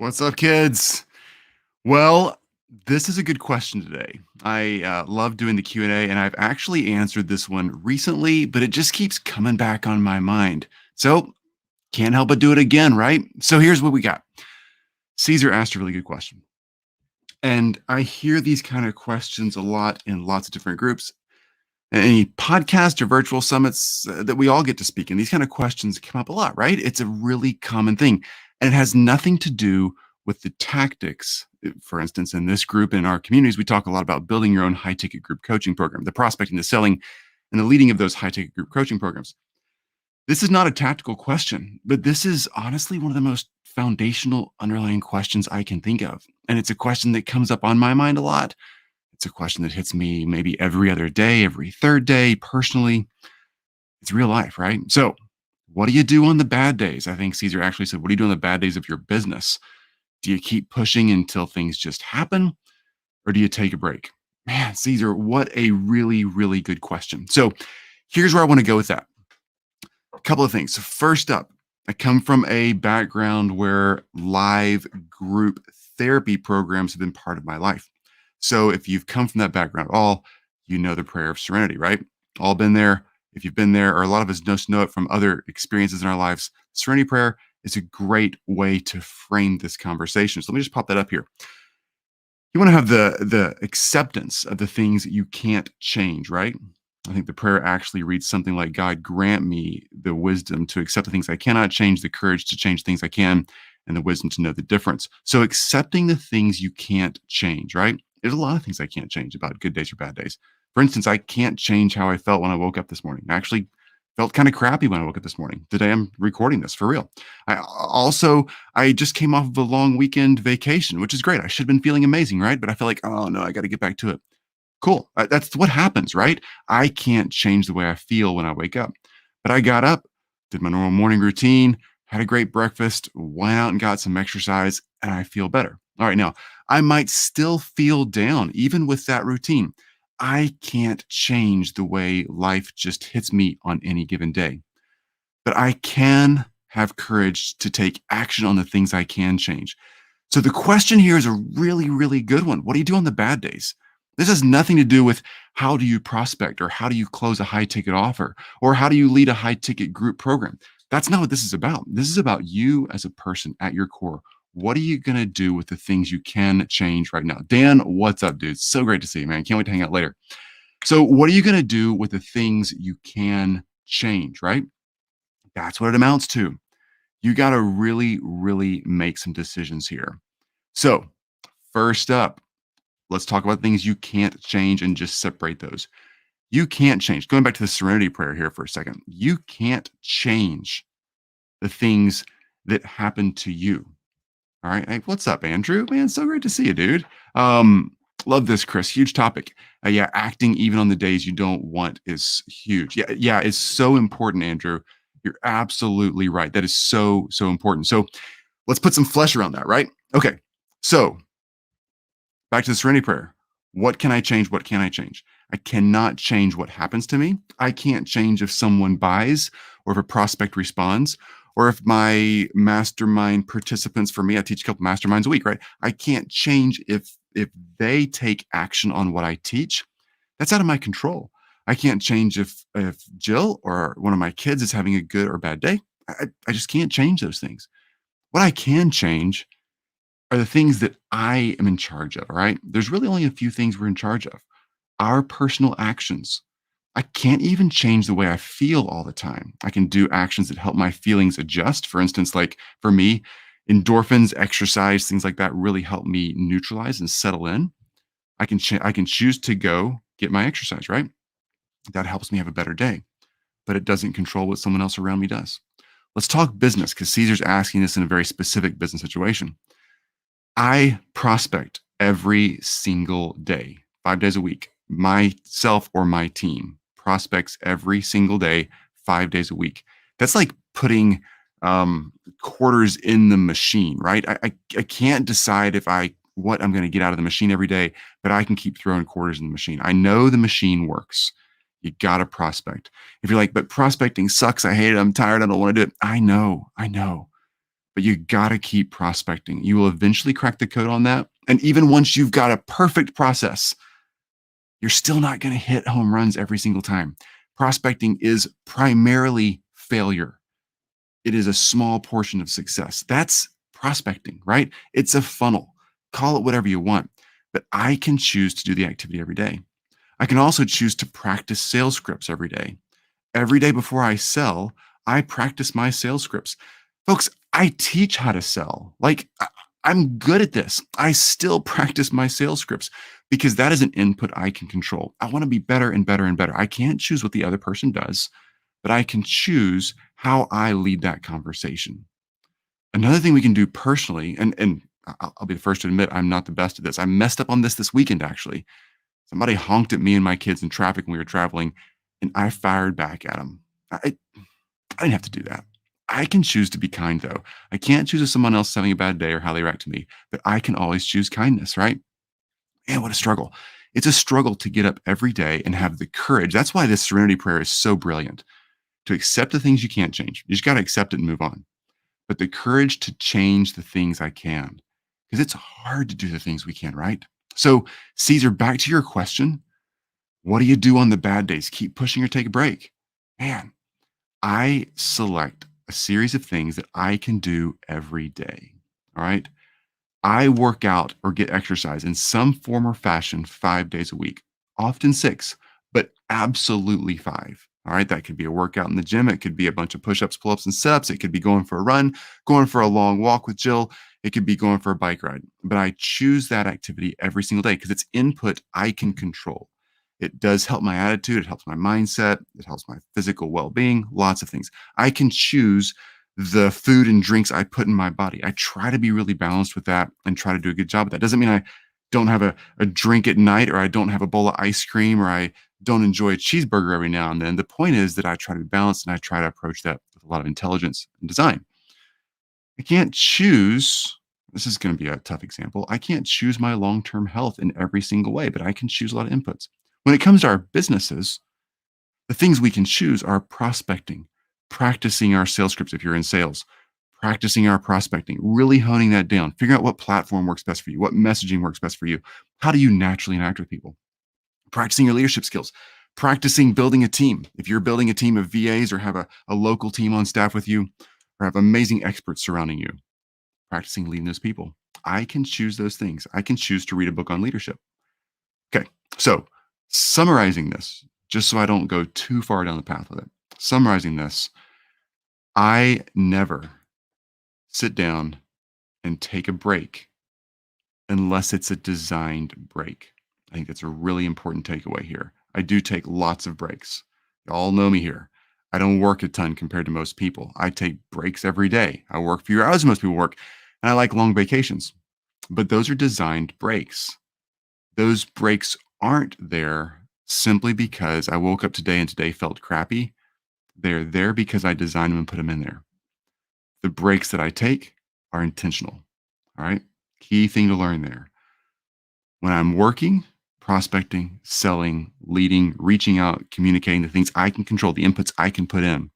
What's up, kids? Well, this is a good question today. I love doing the Q&A, and I've actually answered this one recently, but it just keeps coming back on my mind. So can't help but do it again, right? So here's what we got. Caesar asked a really good question. And I hear these kind of questions a lot in lots of different groups, any podcast or virtual summits that we all get to speak in. These kind of questions come up a lot, right? It's a really common thing. And it has nothing to do with the tactics. For instance, in this group, in our communities, we talk a lot about building your own high ticket group coaching program, the prospecting, the selling, and the leading of those high ticket group coaching programs. This is not a tactical question, but this is honestly one of the most foundational underlying questions I can think of. And it's a question that comes up on my mind a lot. It's a question that hits me maybe every other day, every third day, personally. It's real life, right? So, what do you do on the bad days? I think Caesar actually said, what do you do on the bad days of your business? Do you keep pushing until things just happen, or do you take a break? Man, Caesar, what a really, really good question. So, here's where I want to go with that. A couple of things. So first up, I come from a background where live group therapy programs have been part of my life. So if you've come from that background at all, you know the prayer of serenity, right? All been there. If you've been there, or a lot of us just know it from other experiences in our lives, serenity prayer is a great way to frame this conversation. So let me just pop that up here. You want to have the acceptance of the things that you can't change, right? I think the prayer actually reads something like, God, grant me the wisdom to accept the things I cannot change, the courage to change things I can, and the wisdom to know the difference. So accepting the things you can't change, right? There's a lot of things I can't change about good days or bad days. For instance, I can't change how I felt when I woke up this morning. I actually felt kind of crappy when I woke up this morning. Today I'm recording this for real. I just came off of a long weekend vacation, which is great. I should have been feeling amazing, right? But I feel like, oh no, I got to get back to it. Cool. That's what happens, right? I can't change the way I feel when I wake up. But I got up, did my normal morning routine, had a great breakfast, went out and got some exercise, and I feel better. All right. Now, I might still feel down even with that routine. I can't change the way life just hits me on any given day, but I can have courage to take action on the things I can change. So the question here is a really, really good one. What do you do on the bad days? This has nothing to do with how do you prospect or how do you close a high ticket offer or how do you lead a high ticket group program. That's not what this is about. This is about you as a person at your core. What are you going to do with the things you can change right now? Dan, what's up, dude? So great to see you, man. Can't wait to hang out later. So, what are you going to do with the things you can change, right? That's what it amounts to. You got to really, really make some decisions here. So, first up, let's talk about things you can't change and just separate those. You can't change. Going back to the serenity prayer here for a second, you can't change the things that happen to you. All right. Hey, what's up, Andrew? Man, so great to see you, dude. Love this, Chris. Huge topic. Yeah, acting even on the days you don't want is huge. Yeah, it's so important, Andrew. You're absolutely right. That is so, so important. So let's put some flesh around that, right? Okay. So back to the serenity prayer. What can I change? What can I change? I cannot change what happens to me. I can't change if someone buys or if a prospect responds or if my mastermind participants, for me, I teach a couple masterminds a week, right? I can't change if they take action on what I teach. That's out of my control. I can't change if Jill or one of my kids is having a good or bad day. I just can't change those things. What I can change are the things that I am in charge of, all right? There's really only a few things we're in charge of. Our personal actions. I can't even change the way I feel all the time. I can do actions that help my feelings adjust. For instance, like for me, endorphins, exercise, things like that really help me neutralize and settle in. I can choose to go get my exercise, right? That helps me have a better day, but it doesn't control what someone else around me does. Let's talk business because Caesar's asking this in a very specific business situation. I prospect every single day, 5 days a week. Myself or my team prospects every single day, 5 days a week. That's like putting quarters in the machine, right? I can't decide what I'm going to get out of the machine every day, but I can keep throwing quarters in the machine. I know the machine works. You got to prospect. If you're like, but prospecting sucks, I hate it, I'm tired, I don't want to do it. I know. but you got to keep prospecting. You will eventually crack the code on that. And even once you've got a perfect process, you're still not going to hit home runs every single time. Prospecting is primarily failure. It is a small portion of success. That's prospecting, right? It's a funnel. Call it whatever you want, but I can choose to do the activity every day. I can also choose to practice sales scripts every day. Every day before I sell, I practice my sales scripts. Folks, I teach how to sell. I'm good at this. I still practice my sales scripts because that is an input I can control. I want to be better and better and better. I can't choose what the other person does, but I can choose how I lead that conversation. Another thing we can do personally, and I'll be the first to admit I'm not the best at this. I messed up on this weekend, actually. Somebody honked at me and my kids in traffic when we were traveling, and I fired back at them. I didn't have to do that. I can choose to be kind, though. I can't choose if someone else is having a bad day or how they react to me, but I can always choose kindness, right? Man, what a struggle. It's a struggle to get up every day and have the courage. That's why this serenity prayer is so brilliant, to accept the things you can't change. You just got to accept it and move on. But the courage to change the things I can, because it's hard to do the things we can, right? So, Caesar, back to your question. What do you do on the bad days? Keep pushing or take a break. Man, I select a series of things that I can do every day. All right. I work out or get exercise in some form or fashion 5 days a week, often six, but absolutely five. All right. That could be a workout in the gym. It could be a bunch of push ups, pull ups, and sit ups. It could be going for a run, going for a long walk with Jill. It could be going for a bike ride. But I choose that activity every single day because it's input I can control. It does help my attitude. It helps my mindset. It helps my physical well being, lots of things. I can choose the food and drinks I put in my body. I try to be really balanced with that and try to do a good job of that. Doesn't mean I don't have a drink at night or I don't have a bowl of ice cream or I don't enjoy a cheeseburger every now and then. The point is that I try to be balanced and I try to approach that with a lot of intelligence and design. I can't choose. This is going to be a tough example. I can't choose my long term health in every single way, but I can choose a lot of inputs. When it comes to our businesses, the things we can choose are prospecting, practicing our sales scripts if you're in sales, practicing our prospecting, really honing that down, figuring out what platform works best for you, what messaging works best for you. How do you naturally interact with people? Practicing your leadership skills, practicing building a team. If you're building a team of VAs or have a local team on staff with you or have amazing experts surrounding you, practicing leading those people. I can choose those things. I can choose to read a book on leadership. Okay, so summarizing this, just so I don't go too far down the path with it, summarizing this, I never sit down and take a break unless it's a designed break. I think that's a really important takeaway here. I do take lots of breaks. You all know me here. I don't work a ton compared to most people. I take breaks every day. I work fewer hours than most people work, and I like long vacations. But those are designed breaks. Those breaks aren't there simply because I woke up today and today felt crappy. They're there because I designed them and put them in there. The breaks that I take are intentional. All right. Key thing to learn there. When I'm working, prospecting, selling, leading, reaching out, communicating the things I can control, the inputs I can put in,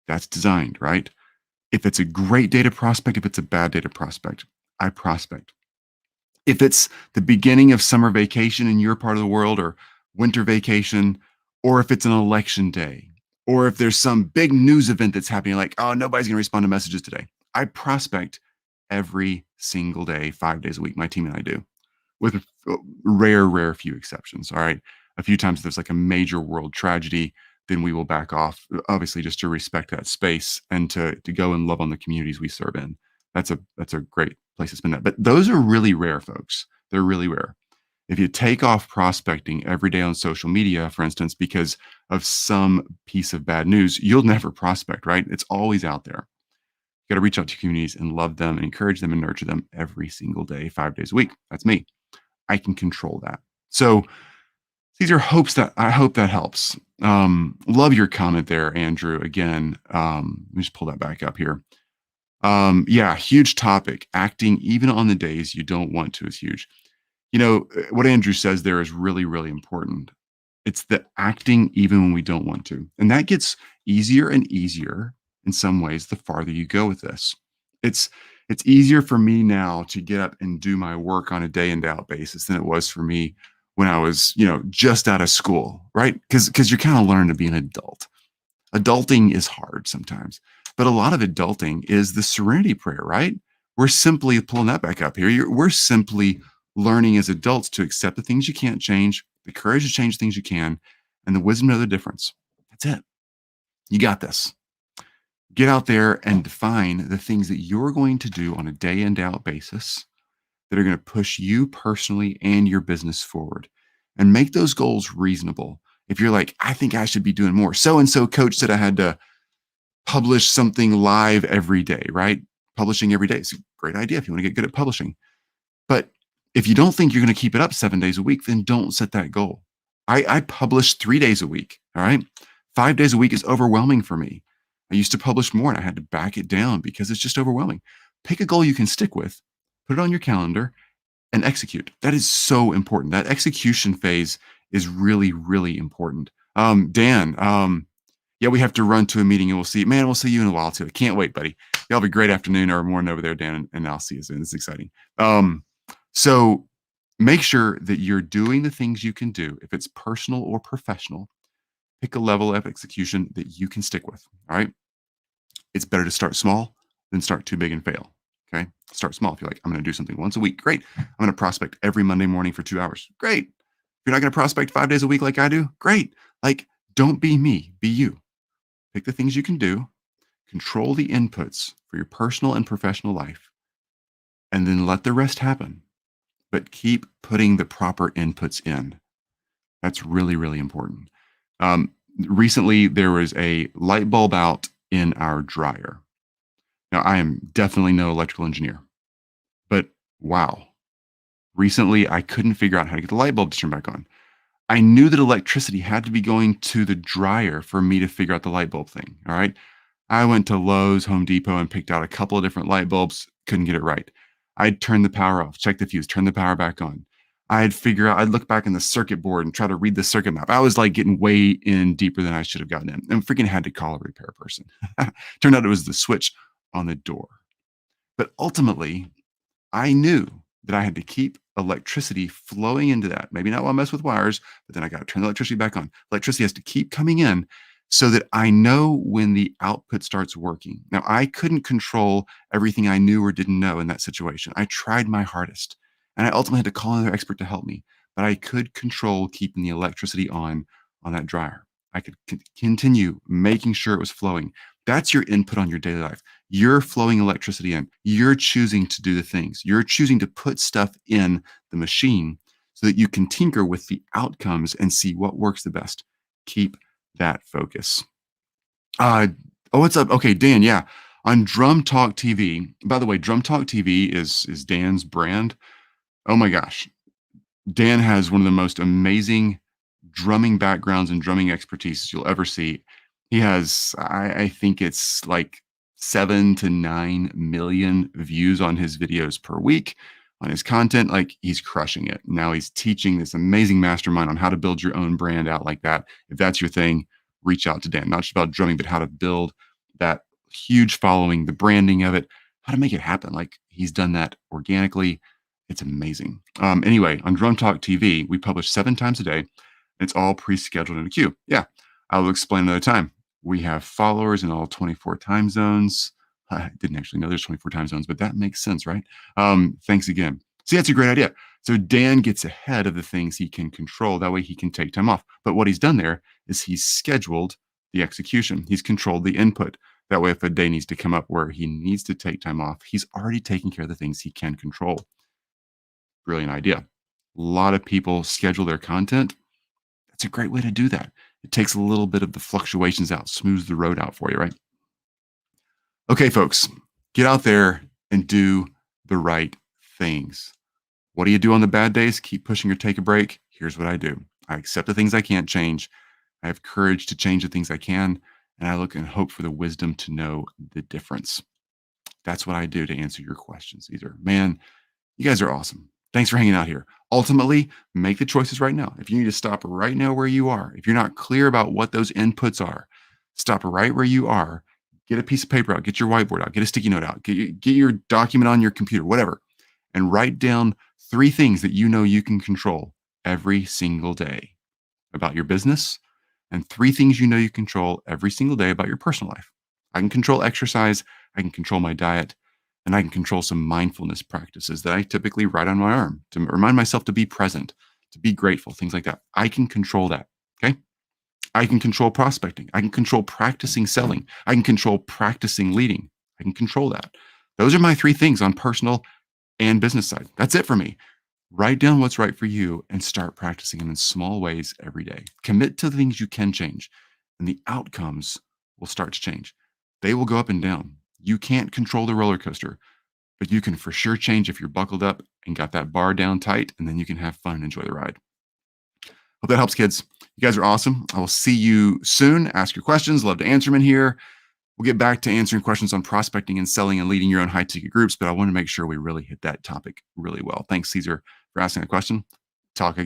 that's designed, right? If it's a great data prospect, if it's a bad data prospect, I prospect. If it's the beginning of summer vacation in your part of the world or winter vacation, or if it's an election day, or if there's some big news event that's happening, like, oh, nobody's going to respond to messages today. I prospect every single day, 5 days a week. My team and I do, with rare few exceptions. All right. A few times there's like a major world tragedy, then we will back off, obviously, just to respect that space and to go and love on the communities we serve in. That's a great place to spend that. But those are really rare, folks. They're really rare. If you take off prospecting every day on social media, for instance, because of some piece of bad news, you'll never prospect, right? It's always out there. You got to reach out to communities and love them and encourage them and nurture them every single day, 5 days a week. That's me. I can control that. So Caesar I hope that helps. Love your comment there, Andrew. Again, let me just pull that back up here. Yeah, huge topic. Acting even on the days you don't want to is huge. What Andrew says there is really, really important. It's the acting even when we don't want to. And that gets easier and easier in some ways the farther you go with this. It's it's easier for me now to get up and do my work on a day in day out basis than it was for me when I was, just out of school, right? Because you're kind of learning to be an adult. Adulting is hard sometimes, but a lot of adulting is the serenity prayer, right? We're simply pulling that back up here. We're simply learning as adults to accept the things you can't change, the courage to change things you can, and the wisdom to know the difference. That's it. You got this. Get out there and define the things that you're going to do on a day in, day out basis that are going to push you personally and your business forward, and make those goals reasonable. If you're like, I think I should be doing more. So and so coach said I had to publish something live every day, right? Publishing every day is a great idea if you want to get good at publishing. But if you don't think you're going to keep it up 7 days a week, then don't set that goal. I publish 3 days a week. All right. 5 days a week is overwhelming for me. I used to publish more and I had to back it down because it's just overwhelming. Pick a goal you can stick with, put it on your calendar, and execute. That is so important. That execution phase is really, really important. Dan, yeah, we have to run to a meeting and we'll see. Man, we'll see you in a while too. I can't wait, buddy. Y'all have a great afternoon or morning over there, Dan, and I'll see you soon. It's exciting. So make sure that you're doing the things you can do. If it's personal or professional, pick a level of execution that you can stick with. All right. It's better to start small than start too big and fail. Okay. Start small. If you're like, I'm going to do something once a week, great. I'm going to prospect every Monday morning for 2 hours. Great. If you're not going to prospect 5 days a week like I do, great. Like, don't be me, be you. Pick the things you can do, control the inputs for your personal and professional life, and then let the rest happen. But keep putting the proper inputs in. That's really, really important. Recently, there was a light bulb out in our dryer. Now, I am definitely no electrical engineer, but wow. Recently, I couldn't figure out how to get the light bulb to turn back on. I knew that electricity had to be going to the dryer for me to figure out the light bulb thing. All right. I went to Lowe's, Home Depot, and picked out a couple of different light bulbs. Couldn't get it right. I'd turn the power off, check the fuse, turn the power back on. I'd look back in the circuit board and try to read the circuit map. I was like getting way in deeper than I should have gotten in, and freaking had to call a repair person. Turned out it was the switch on the door. But ultimately, I knew that I had to keep electricity flowing into that. Maybe not while I mess with wires, but then I got to turn the electricity back on. Electricity has to keep coming in so that I know when the output starts working. Now, I couldn't control everything I knew or didn't know in that situation. I tried my hardest, and I ultimately had to call another expert to help me, but I could control keeping the electricity on that dryer. I could continue making sure it was flowing. That's your input on your daily life. You're flowing electricity in. You're choosing to do the things. You're choosing to put stuff in the machine so that you can tinker with the outcomes and see what works the best. Keep that focus. Oh, what's up? Okay, Dan. Yeah, on Drum Talk TV. By the way, Drum Talk TV is Dan's brand. Oh my gosh, Dan has one of the most amazing drumming backgrounds and drumming expertise you'll ever see. He has, I think it's like 7 to 9 million views on his videos per week on his content. Like, he's crushing it. Now he's teaching this amazing mastermind on how to build your own brand out like that. If that's your thing, reach out to Dan. Not just about drumming, but how to build that huge following, the branding of it, how to make it happen. Like, he's done that organically. It's amazing. Anyway, on Drum Talk TV, we publish 7 times a day. It's all pre-scheduled in a queue. Yeah, I will explain another time. We have followers in all 24 time zones. I didn't actually know there's 24 time zones, but that makes sense, right? Thanks again. See, that's a great idea. So Dan gets ahead of the things he can control. That way he can take time off. But what he's done there is he's scheduled the execution. He's controlled the input. That way, if a day needs to come up where he needs to take time off, he's already taken care of the things he can control. Brilliant idea. A lot of people schedule their content. That's a great way to do that. It takes a little bit of the fluctuations out, smooths the road out for you, right? Okay, folks, get out there and do the right things. What do you do on the bad days? Keep pushing or take a break. Here's what I do. I accept the things I can't change. I have courage to change the things I can, and I look and hope for the wisdom to know the difference. That's what I do to answer your questions. Man, you guys are awesome. Thanks for hanging out here. Ultimately, make the choices right now. If you need to stop right now where you are, if you're not clear about what those inputs are, stop right where you are. Get a piece of paper out, get your whiteboard out, get a sticky note out, get your document on your computer, whatever, and write down 3 things that you know you can control every single day about your business, and 3 things you know you control every single day about your personal life. I can control exercise, I can control my diet, and I can control some mindfulness practices that I typically write on my arm to remind myself to be present, to be grateful, things like that. I can control that. Okay. I can control prospecting. I can control practicing selling. I can control practicing leading. I can control that. Those are my 3 things on personal and business side. That's it for me. Write down what's right for you and start practicing them in small ways every day. Commit to the things you can change, and the outcomes will start to change. They will go up and down. You can't control the roller coaster, but you can for sure change if you're buckled up and got that bar down tight, and then you can have fun and enjoy the ride. Hope that helps, kids. You guys are awesome. I will see you soon. Ask your questions. Love to answer them in here. We'll get back to answering questions on prospecting and selling and leading your own high ticket groups, but I want to make sure we really hit that topic really well. Thanks, Caesar, for asking the question. Talk again.